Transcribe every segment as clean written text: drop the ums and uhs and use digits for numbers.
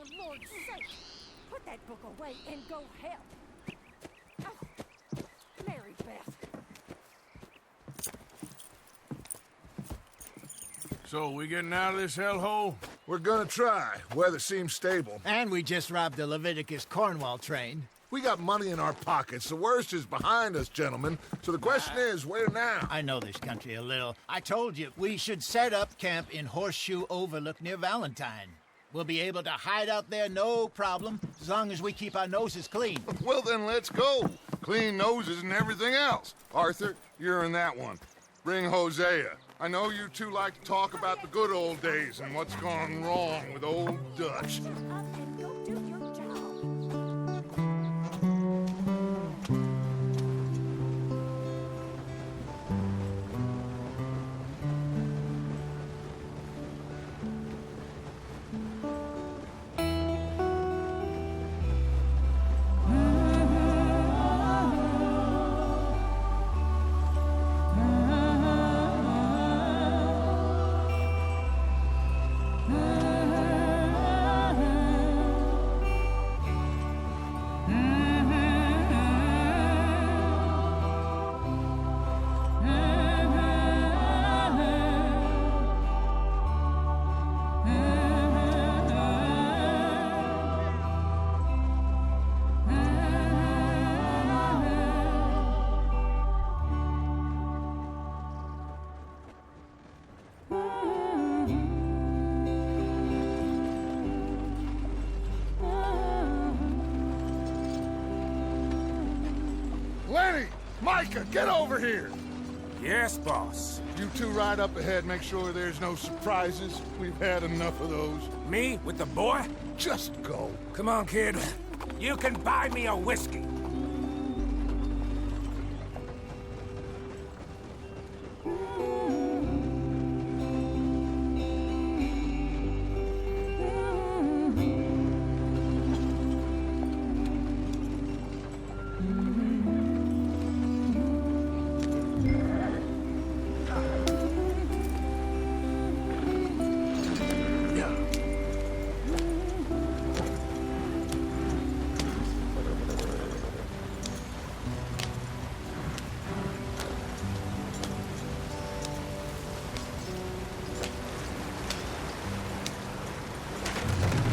For Lord's sake, put that book away and go help. Oh, Mary Beth. So, we getting out of this hellhole? We're gonna try. Weather seems stable. And we just robbed the Leviticus Cornwall train. We got money in our pockets. The worst is behind us, gentlemen. So the question is, where now? I know this country a little. I told you, we should set up camp in Horseshoe Overlook near Valentine. We'll be able to hide out there, no problem, as long as we keep our noses clean. Well, then let's go. Clean noses and everything else. Arthur, you're in that one. Bring Hosea. I know you two like to talk about the good old days and what's gone wrong with old Dutch. Shut up and go do your job. Lenny! Micah, get over here! Yes, boss. You two ride up ahead, make sure there's no surprises. We've had enough of those. Me with the boy? Just go. Come on, kid. You can buy me a whiskey.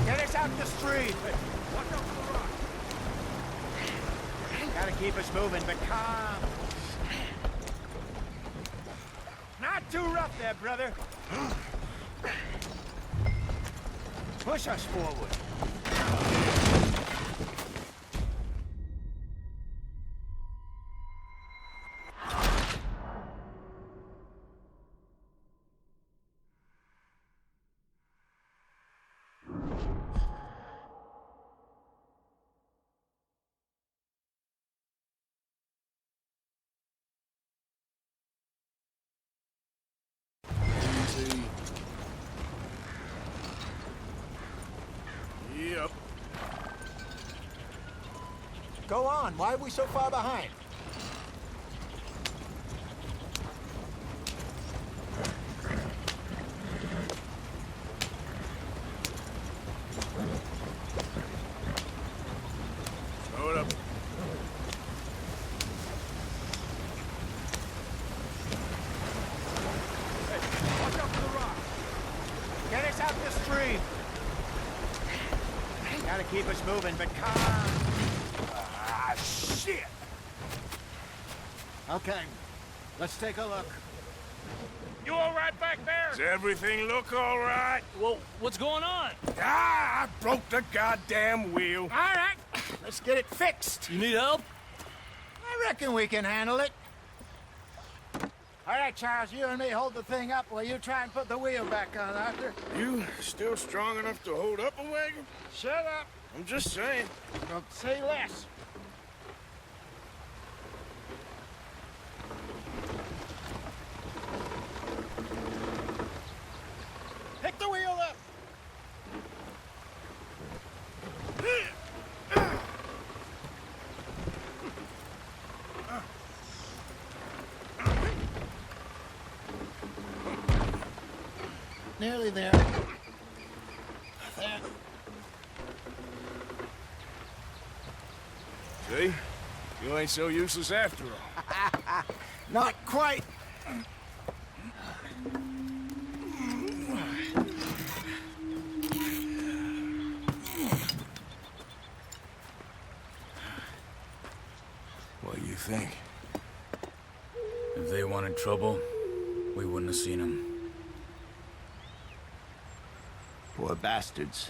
Get us out the street. Watch out for the rock. Gotta keep us moving, but calm. Not too rough there, brother. Push us forward. Yep. Go on. Why are we so far behind? Hold up. Hey, watch out for the rock. Get us out the street. Gotta keep us moving, but calm. Ah, shit. Okay, let's take a look. You all right back there? Does everything look all right? Well, what's going on? Ah, I broke the goddamn wheel. All right, let's get it fixed. You need help? I reckon we can handle it. All right, Charles, you and me hold the thing up while you try and put the wheel back on, Arthur. You still strong enough to hold up a wagon? Shut up. I'm just saying. Don't say less. Pick the wheel up. Nearly there. There. See? You ain't so useless after all. Not quite. What do you think? If they wanted trouble, we wouldn't have seen them. Poor bastards.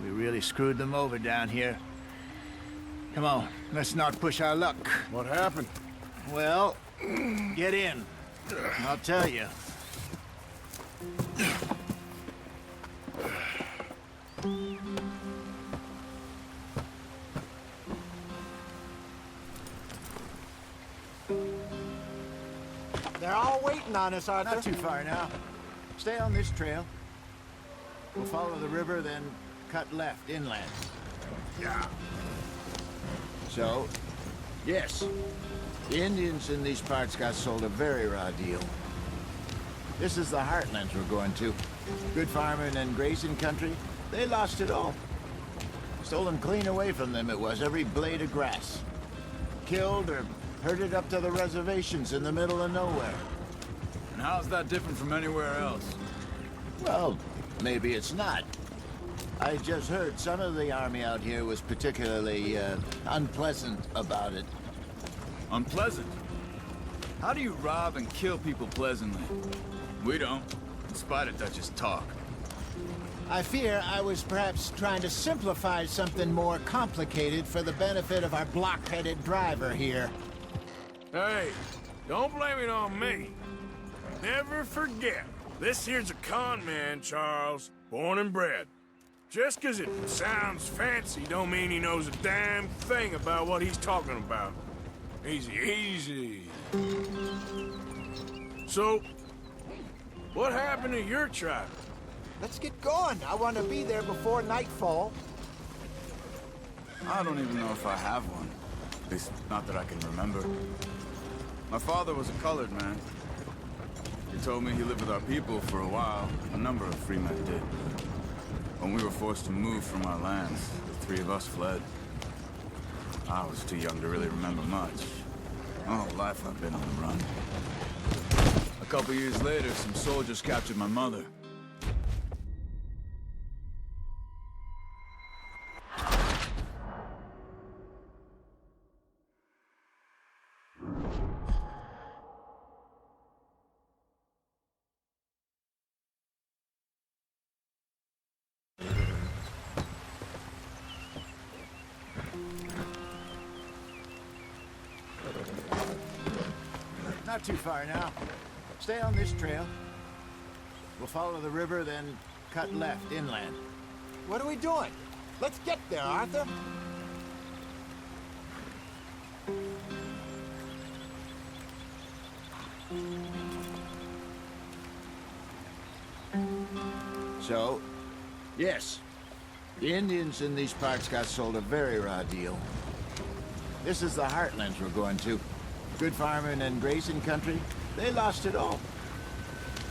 We really screwed them over down here. Come on, let's not push our luck. What happened? Well, get in. I'll tell you. They're all waiting on us, Arthur. Not too far now. Stay on this trail. We'll follow the river, then cut left inland. Yeah. So, yes, the Indians in these parts got sold a very raw deal. This is the heartlands we're going to. Good farming and grazing country, they lost it all. Stolen clean away from them it was, every blade of grass. Killed or herded up to the reservations in the middle of nowhere. And how's that different from anywhere else? Well, maybe it's not. I just heard some of the army out here was particularly unpleasant about it. Unpleasant? How do you rob and kill people pleasantly? We don't, in spite of Dutch's talk. I fear I was perhaps trying to simplify something more complicated for the benefit of our block-headed driver here. Hey, don't blame it on me. Never forget, this here's a con man, Charles, born and bred. Just 'cause it sounds fancy don't mean he knows a damn thing about what he's talking about. Easy, easy. So, what happened to your tribe? Let's get going. I want to be there before nightfall. I don't even know if I have one. At least, not that I can remember. My father was a colored man. He told me he lived with our people for a while. A number of free men did. When we were forced to move from our lands, the three of us fled. I was too young to really remember much. My whole life I've been on the run. A couple years later, some soldiers captured my mother. Not too far now. Stay on this trail. We'll follow the river, then cut left inland. What are we doing? Let's get there, Arthur. So, yes, the Indians in these parts got sold a very raw deal. This is the heartlands we're going to. Good farming and grazing country, they lost it all.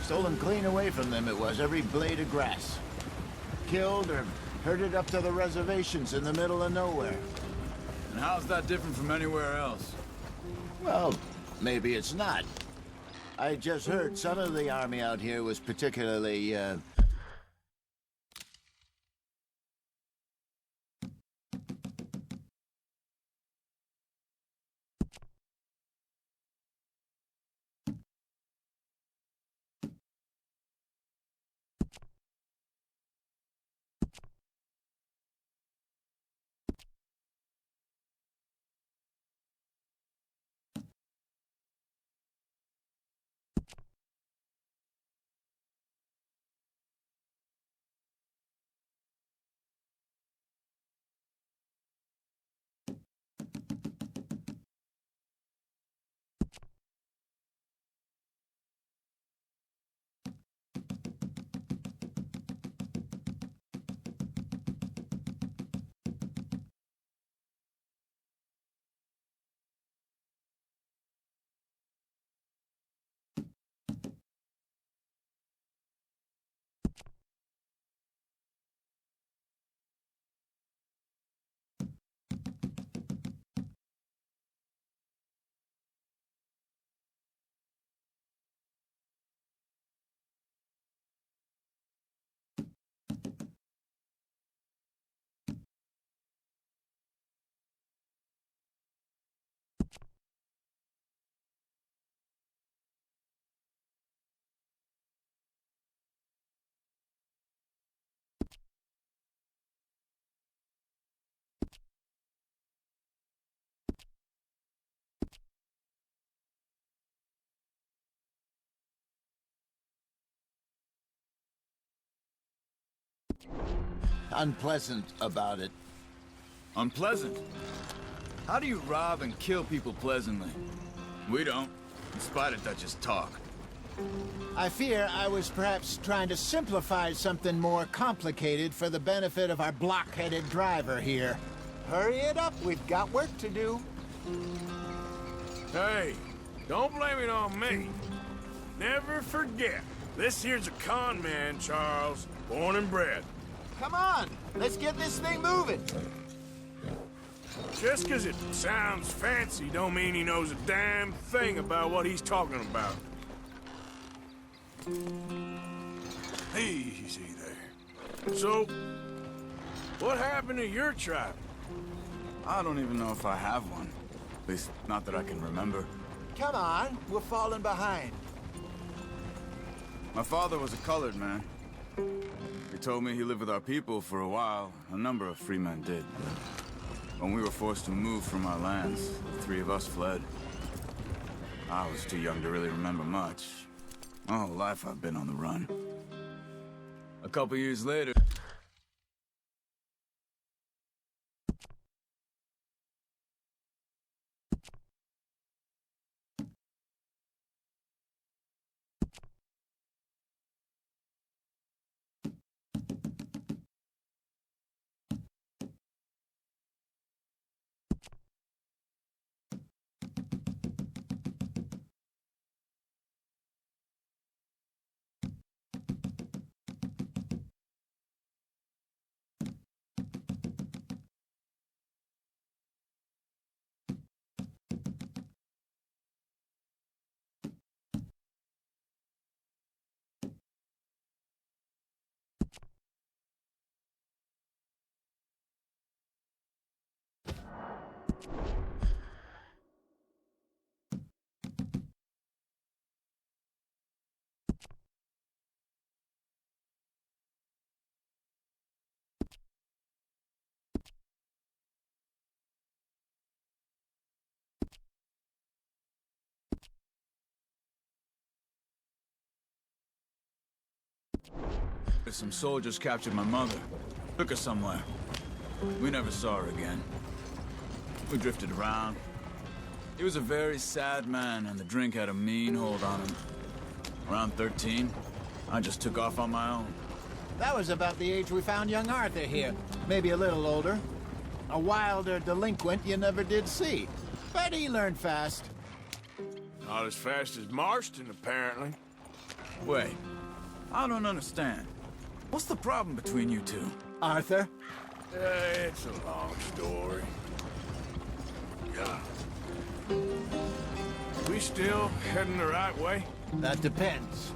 Stolen clean away from them it was, every blade of grass. Killed or herded up to the reservations in the middle of nowhere. And how's that different from anywhere else? Well, maybe it's not. I just heard some of the army out here was particularly, unpleasant about it. Unpleasant? How do you rob and kill people pleasantly? We don't, in spite of Dutch's talk. I fear I was perhaps trying to simplify something more complicated for the benefit of our block-headed driver here. Hurry it up, we've got work to do. Hey, don't blame it on me. Never forget, this here's a con man, Charles, born and bred. Come on, let's get this thing moving. Just 'cause it sounds fancy don't mean he knows a damn thing about what he's talking about. Easy there. So, what happened to your tribe? I don't even know if I have one. At least, not that I can remember. Come on, we're falling behind. My father was a colored man. He told me he lived with our people for a while. A number of free men did. When we were forced to move from our lands, the three of us fled. I was too young to really remember much. My whole life I've been on the run. A couple years later... Some soldiers captured my mother. Took her somewhere. We never saw her again. We drifted around. He was a very sad man, and the drink had a mean hold on him. Around 13, I just took off on my own. That was about the age we found young Arthur here. Maybe a little older. A wilder delinquent you never did see. But he learned fast. Not as fast as Marston, apparently. Wait, I don't understand. What's the problem between you two? Arthur? It's a long story. Yeah. We still heading the right way? That depends.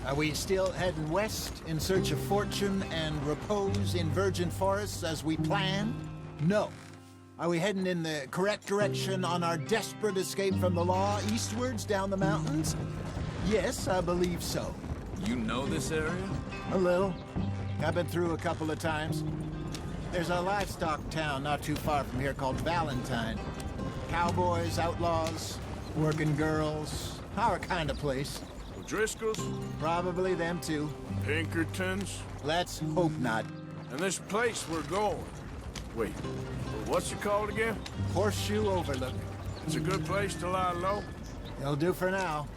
Are we still heading west in search of fortune and repose in virgin forests as we planned? No. Are we heading in the correct direction on our desperate escape from the law eastwards down the mountains? Yes, I believe so. You know this area? A little. I've been through a couple of times. There's a livestock town not too far from here called Valentine. Cowboys, outlaws, working girls, our kind of place. Driscoll's? Probably them too. Pinkertons? Let's hope not. And this place we're going. Wait, what's it called again? Horseshoe Overlook. It's a good place to lie low? It'll do for now.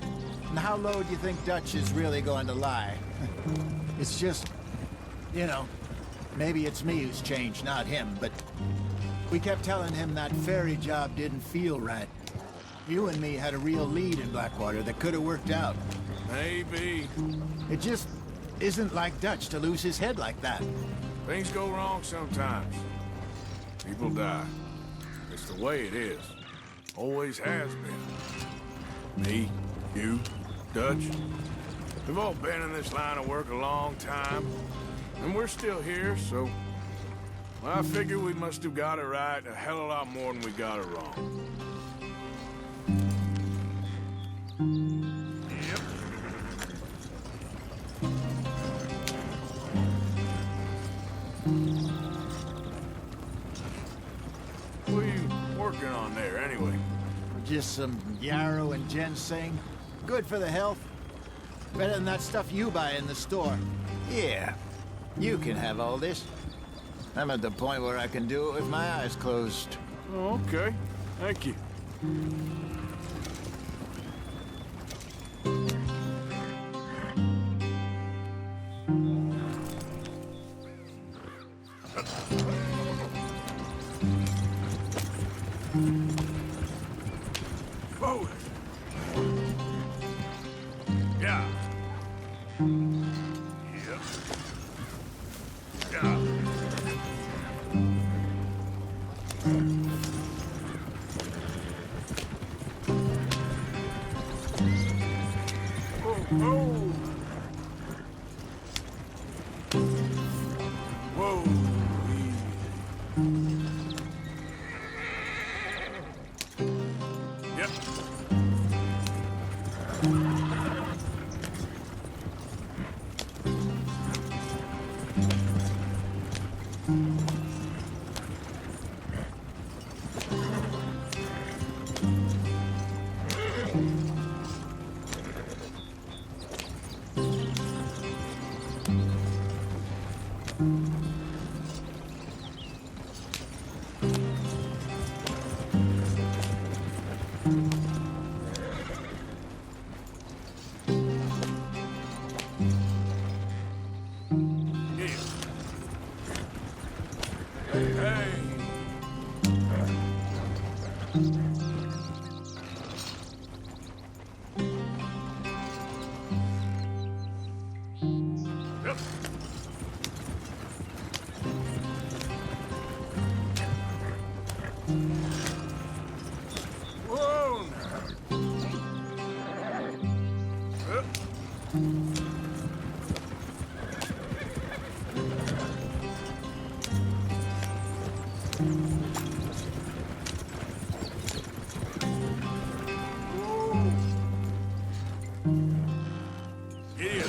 And how low do you think Dutch is really going to lie? It's just, you know, maybe it's me who's changed, not him, but we kept telling him that ferry job didn't feel right. You and me had a real lead in Blackwater that could have worked out. Maybe. It just isn't like Dutch to lose his head like that. Things go wrong sometimes. People die. It's the way it is. Always has been. Me, you, Dutch. We've all been in this line of work a long time. And we're still here, so... well, I figure we must have got it right a hell of a lot more than we got it wrong. Yep. What are you working on there, anyway? Just some yarrow and ginseng. Good for the health. Better than that stuff you buy in the store. Yeah. You can have all this. I'm at the point where I can do it with my eyes closed. Oh, okay. Thank you. Forward. Yeah. Yep. Yeah. Whoa. Whoa. Yep. Hey. Yep. Whoa. Yep. Idiot.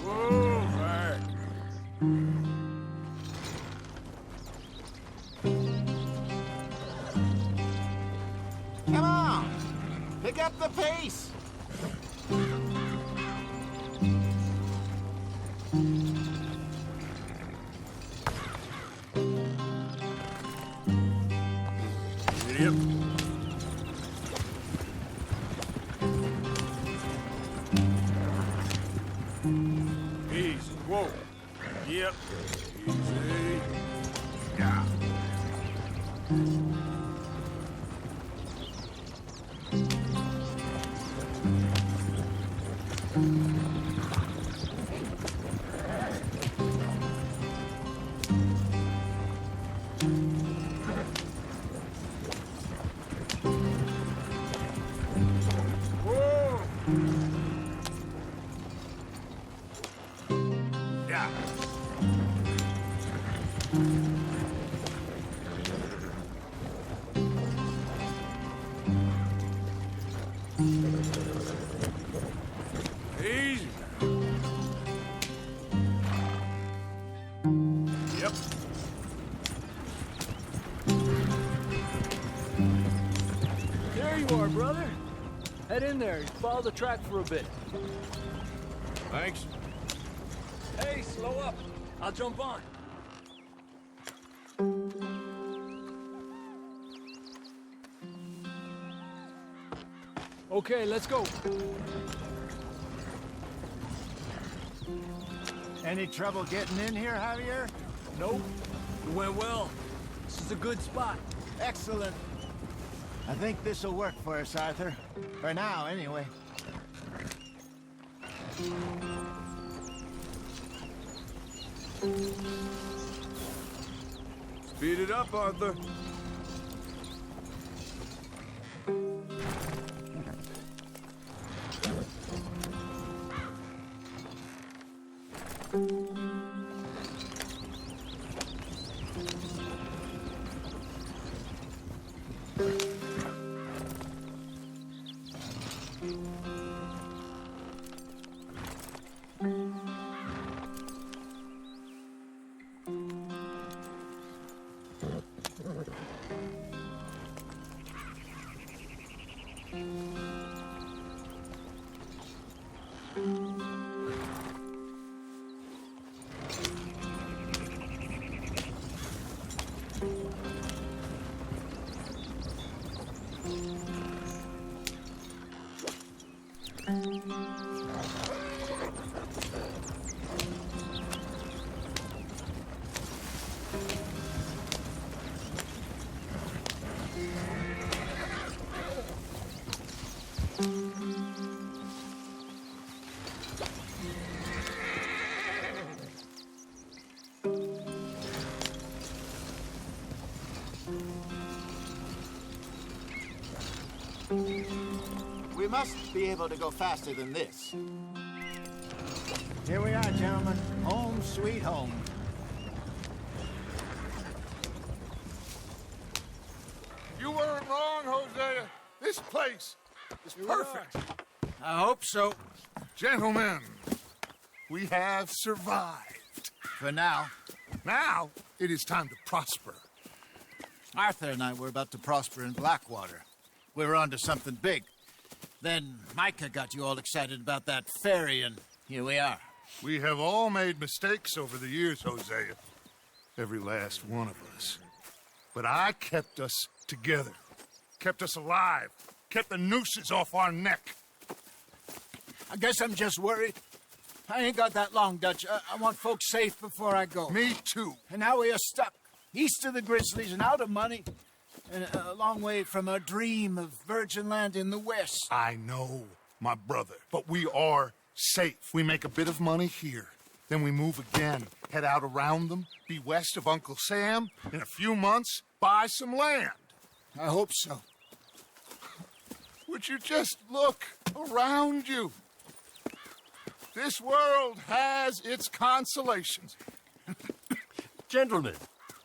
Whoa, back. Come on! Pick up the pace! Idiot. Easy. Whoa. Yep. Easy. Yeah. Whoa. Yeah. Easy. Yep. There you are, brother. Head in there and follow the track for a bit. Thanks. Hey, slow up. I'll jump on. Okay, let's go. Any trouble getting in here, Javier? Nope. It went well. This is a good spot. Excellent. I think this'll work for us, Arthur. For now, anyway. Speed it up, Arthur. We must be able to go faster than this. Here we are, gentlemen. Home sweet home. You weren't wrong, Hosea. This place is perfect. I hope so. Gentlemen, we have survived. For now. Now, it is time to prosper. Arthur and I were about to prosper in Blackwater. We were onto something big. Then Micah got you all excited about that ferry, and here we are. We have all made mistakes over the years, Hosea. Every last one of us. But I kept us together. Kept us alive. Kept the nooses off our neck. I guess I'm just worried. I ain't got that long, Dutch. I want folks safe before I go. Me too. And now we are stuck. East of the Grizzlies and out of money. And a long way from our dream of virgin land in the west. I know, my brother. But we are safe. We make a bit of money here. Then we move again. Head out around them. Be west of Uncle Sam. In a few months, buy some land. I hope so. Would you just look around you? This world has its consolations. Gentlemen,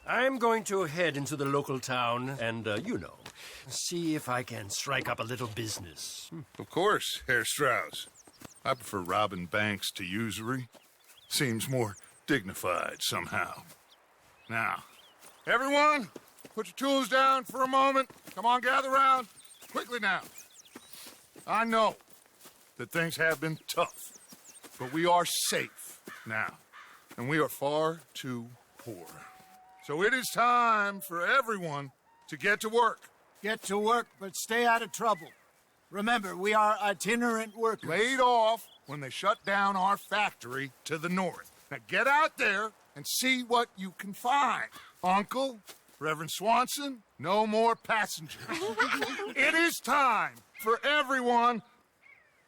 I'm going to head into the local town and, see if I can strike up a little business. Of course, Herr Strauss. I prefer robbing banks to usury. Seems more dignified somehow. Now, everyone, put your tools down for a moment. Come on, gather round. Quickly now. I know that things have been tough, but we are safe now, and we are far too poor. So it is time for everyone to get to work. Get to work, but stay out of trouble. Remember, we are itinerant workers. Laid off when they shut down our factory to the north. Now get out there and see what you can find. Uncle, Reverend Swanson, no more passengers. It is time for everyone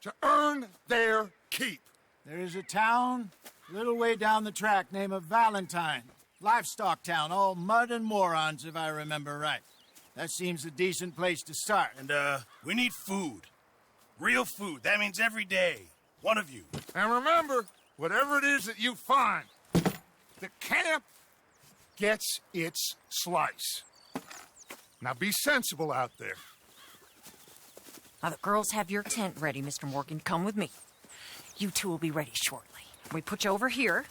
to earn their keep. There is a town a little way down the track named Valentine. Livestock town, all mud and morons, if I remember right. That seems a decent place to start. And, we need food. Real food. That means every day. One of you. And remember, whatever it is that you find, the camp gets its slice. Now be sensible out there. Now, the girls have your tent ready, Mr. Morgan. Come with me. You two will be ready shortly. We put you over here.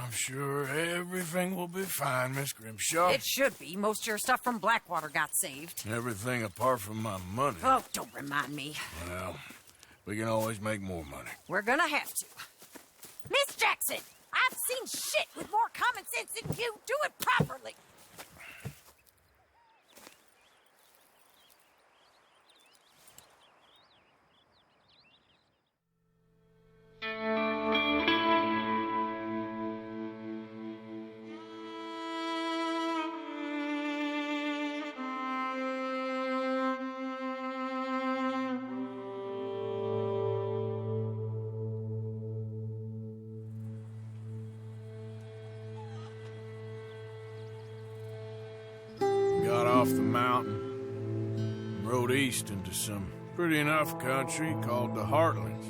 I'm sure everything will be fine, Miss Grimshaw. It should be. Most of your stuff from Blackwater got saved. Everything apart from my money. Oh, don't remind me. Well, we can always make more money. We're gonna have to. Miss Jackson, I've seen shit with more common sense than you. Do it properly. Got off the mountain, rode east into some pretty enough country called the Heartlands.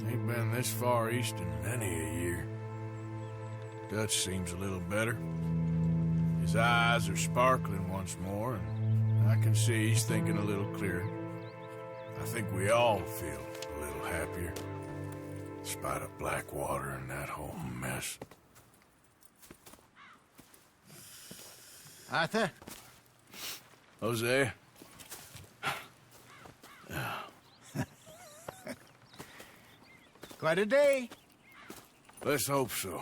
Ain't been this far east in many a year. Dutch seems a little better. His eyes are sparkling once more, and I can see he's thinking a little clearer. I think we all feel a little happier, in spite of Blackwater and that whole mess. Arthur? Jose? Quite a day. Let's hope so.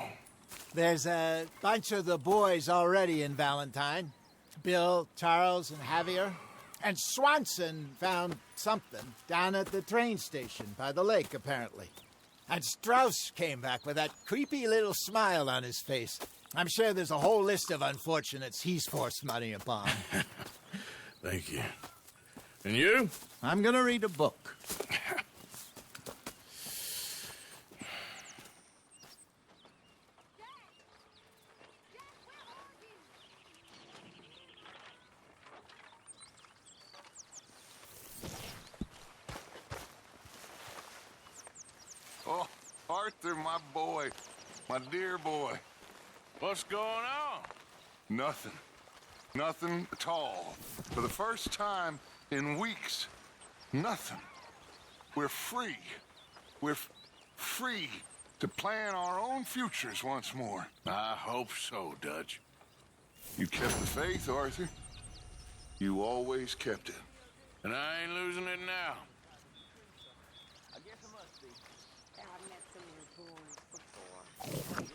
There's a bunch of the boys already in Valentine. Bill, Charles, and Javier. And Swanson found something down at the train station by the lake, apparently. And Strauss came back with that creepy little smile on his face. I'm sure there's a whole list of unfortunates he's forced money upon. Thank you. And you? I'm gonna read a book. Arthur, my boy. My dear boy. What's going on? Nothing. Nothing at all. For the first time in weeks, nothing. We're free. We're free to plan our own futures once more. I hope so, Dutch. You kept the faith, Arthur. You always kept it. And I ain't losing it now. I guess it must be. I've met some of your boys before.